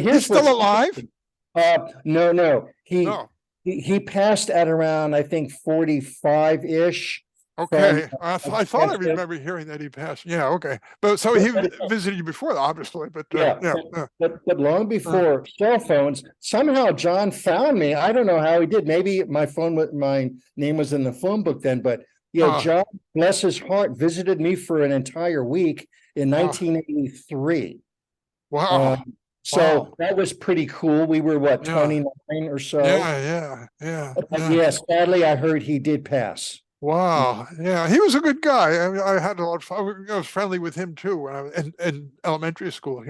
He's still alive? No. He passed at around, I think, 45-ish. Okay. I thought I remember hearing that he passed. Yeah, okay. But so he visited you before, obviously. But but long before cell phones, somehow John found me. I don't know how he did. Maybe my name was in the phone book then. But John, bless his heart, visited me for an entire week in 1983. Wow. So that was pretty cool. We were 29 or so. Yeah. Yes, sadly, I heard he did pass. Wow. Yeah, he was a good guy. I had a lot of fun. I was friendly with him too when I was in elementary school.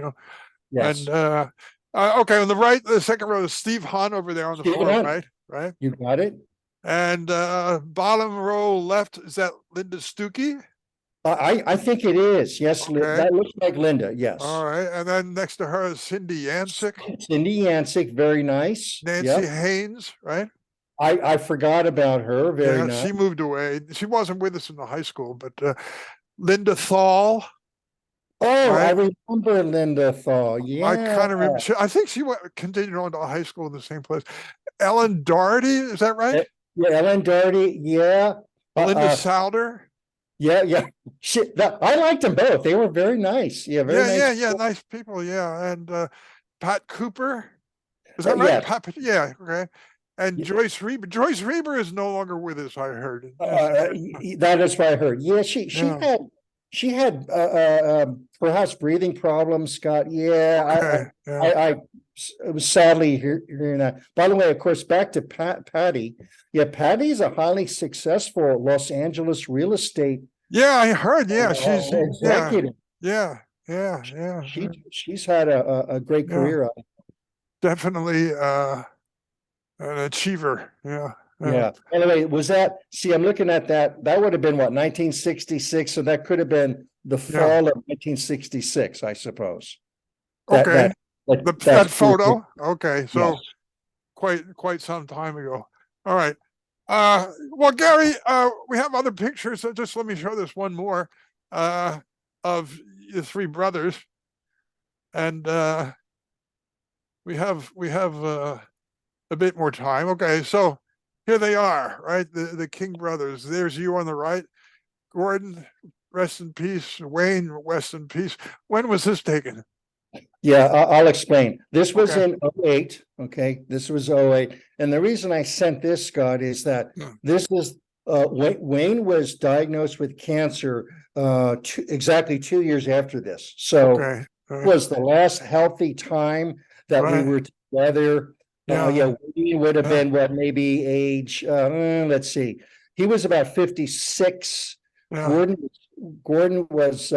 Yes. And okay, on the right, the second row is Steve Hahn over there on the floor, right? You got it. And bottom row left, is that Linda Stuckey? I think it is. Yes, okay. That looks like Linda. Yes. All right, and then next to her is Cindy Yancic. Cindy Yancic, very nice. Nancy Haynes, right? I forgot about her. Very Yeah, nice. she moved away. She wasn't with us in the high school, but Linda Thal, Oh, I right? remember Linda Thaw. I Yeah. kind of remember. I think she continued on to high school in the same place. Ellen Doherty, is that right? Yeah, Ellen Doherty. Yeah. Melinda Souter. Yeah, yeah. I liked them both. They were very nice. Yeah, very Yeah, nice. yeah, yeah. Nice people. Yeah, and Pat Cooper. Is that right? Yeah. Pat, yeah. Okay. And Yeah. Joyce Reber. Joyce Reber is no longer with us. I heard. That is what I heard. Yeah, Yeah. she had perhaps breathing problems, Scott. Yeah, Okay. Yeah. I was sadly hearing that. By the way, of course, back to Patty. Yeah, Patty's a highly successful Los Angeles real estate Yeah, I heard. Yeah, yeah, executive. yeah, yeah, yeah, She's had a great yeah. career. Definitely an achiever. Yeah. Yeah. Anyway, see, I'm looking at that. That would have been what, 1966. So that could have been the fall of 1966, I suppose. Okay. That photo. Okay. So yes. quite some time ago. All right. Well, Gary, we have other pictures. So just let me show this one more of the three brothers. And we have a bit more time. Okay, so here they are, right? The King brothers. There's you on the right. Gordon, rest in peace. Wayne, rest in peace. When was this taken? Yeah, I'll explain. This was in 08. Okay, this was 08. And the reason I sent this, Scott, is that this is Wayne was diagnosed with cancer exactly 2 years after this. So it was the last healthy time that we were together. Wayne would have been what, maybe age, let's see. He was about 56. Gordon was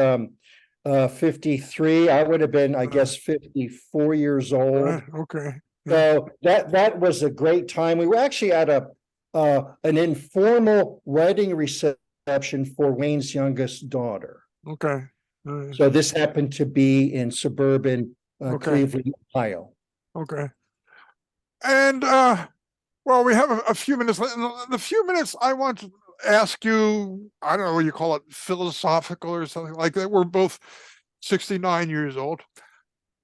53. I would have been, I guess, 54 years old. Okay. So that was a great time. We were actually at an informal wedding reception for Wayne's youngest daughter. Okay. So this happened to be in suburban Cleveland, Ohio. Okay. And well, we have a few minutes. In the few minutes, I want to ask you, I don't know what you call it, philosophical or something like that. We're both 69 years old.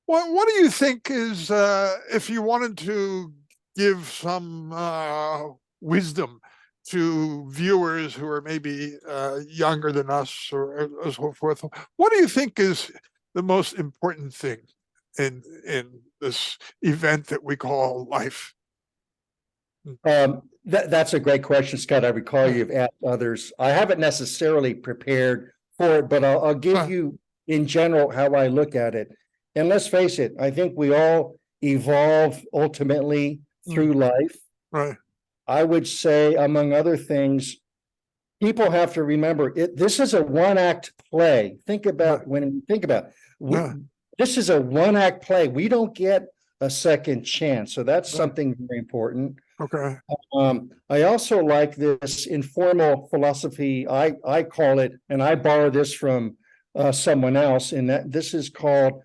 What do you think is, if you wanted to give some wisdom to viewers who are maybe younger than us or so forth, what do you think is the most important thing in this event that we call life? That's a great question, Scott. I recall you've asked others. I haven't necessarily prepared for it, but I'll give you in general how I look at it. And let's face it, I think we all evolve ultimately through life. Right. I would say, among other things, people have to remember this is a one-act play. Think about this is a one-act play. We don't get a second chance. So that's something very important. Okay. I also like this informal philosophy. I call it, and I borrow this from someone else, in that this is called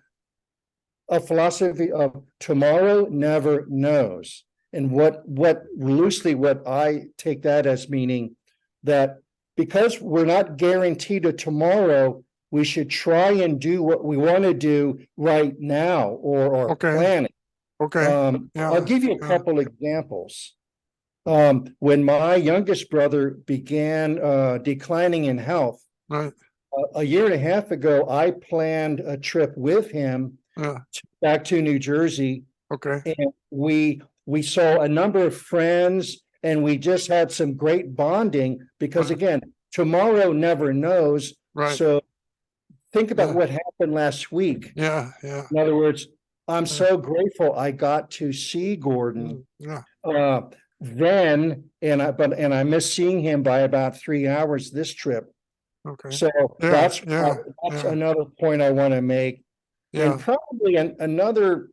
a philosophy of tomorrow never knows. And what I take that as meaning that because we're not guaranteed a tomorrow, we should try and do what we want to do right now or plan it. Okay. I'll give you a couple examples. When my youngest brother began declining in health, a year and a half ago, I planned a trip with him back to New Jersey. Okay. And we saw a number of friends, and we just had some great bonding because, again, tomorrow never knows. Right. So think about what happened last week. Yeah. In other words, I'm so grateful I got to see Gordon. Then, and I missed seeing him by about 3 hours this trip. Okay. So that's another point I want to make. And probably another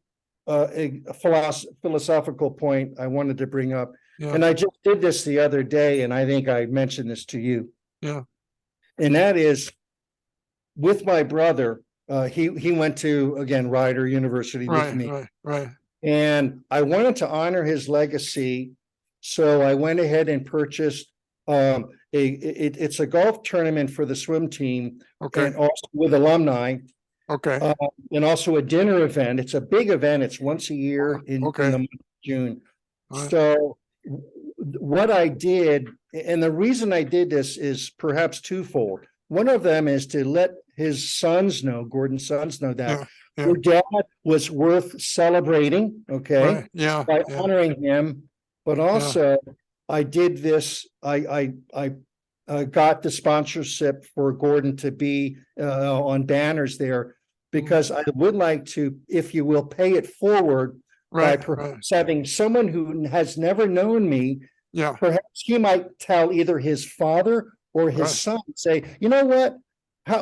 philosophical point I wanted to bring up. And I just did this the other day, and I think I mentioned this to you. And that is, with my brother, he went to, again, Rider University with me. Right. And I wanted to honor his legacy. So I went ahead and purchased it's a golf tournament for the swim team Okay. and also with alumni. Okay. And also a dinner event. It's a big event. It's once a year in Okay. the month of June. Right. So what I did, and the reason I did this is perhaps twofold. One of them is to let his sons know, Gordon's sons know that your dad was worth celebrating, okay, Right. Yeah. by Yeah. honoring him. But also, I did this. I got the sponsorship for Gordon to be on banners there because I would like to, if you will, pay it forward by perhaps having someone who has never known me. Yeah. Perhaps he might tell either his father or his son, say, you know what?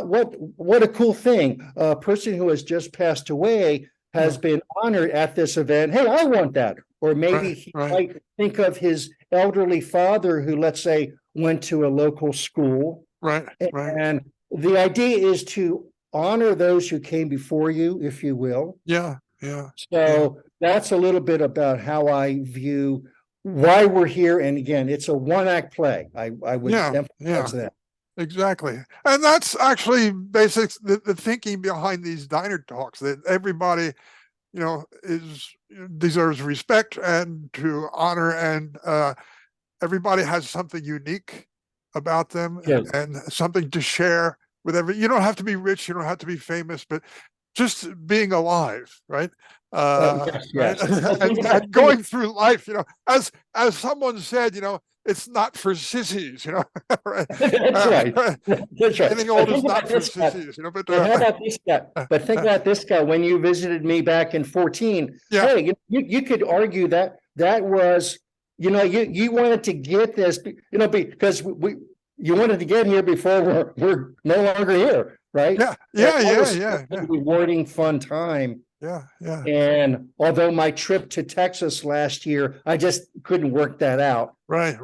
What a cool thing. A person who has just passed away has been honored at this event. Hey, I want that. Or maybe he might think of his elderly father who, let's say, went to a local school. Right. And the idea is to honor those who came before you, if you will. Yeah. Yeah. So that's a little bit about how I view why we're here. And again, it's a one-act play. I would emphasize that. Exactly. And that's actually basics, the thinking behind these diner talks, that everybody, deserves respect and to honor, and everybody has something unique about them and something to share with you don't have to be rich, you don't have to be famous, but just being alive, right? Yes. And going through life, as someone said, it's not for sissies, right? That's right. That's right. Getting old is not for sissies, but how about this guy? But think about this guy. When you visited me back in 2014, hey, you could argue that was, you wanted to get this, because you wanted to get here before we're no longer here, right? Yeah. Rewarding, fun time. Yeah. And although my trip to Texas last year, I just couldn't work that out. Right.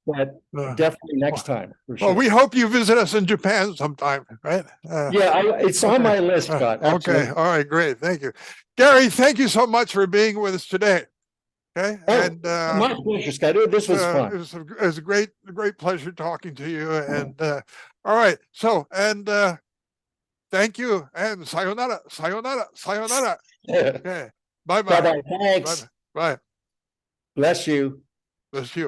But definitely next time. For sure. Well, we hope you visit us in Japan sometime, right? It's on my list, Scott. Okay. All right. Great. Thank you. Gary, thank you so much for being with us today. Okay. And my pleasure, Scott. This was fun. It was a great pleasure talking to you. And all right. So, and thank you. And sayonara. Okay. Bye-bye. Thanks. Bye. Bless you. Bless you.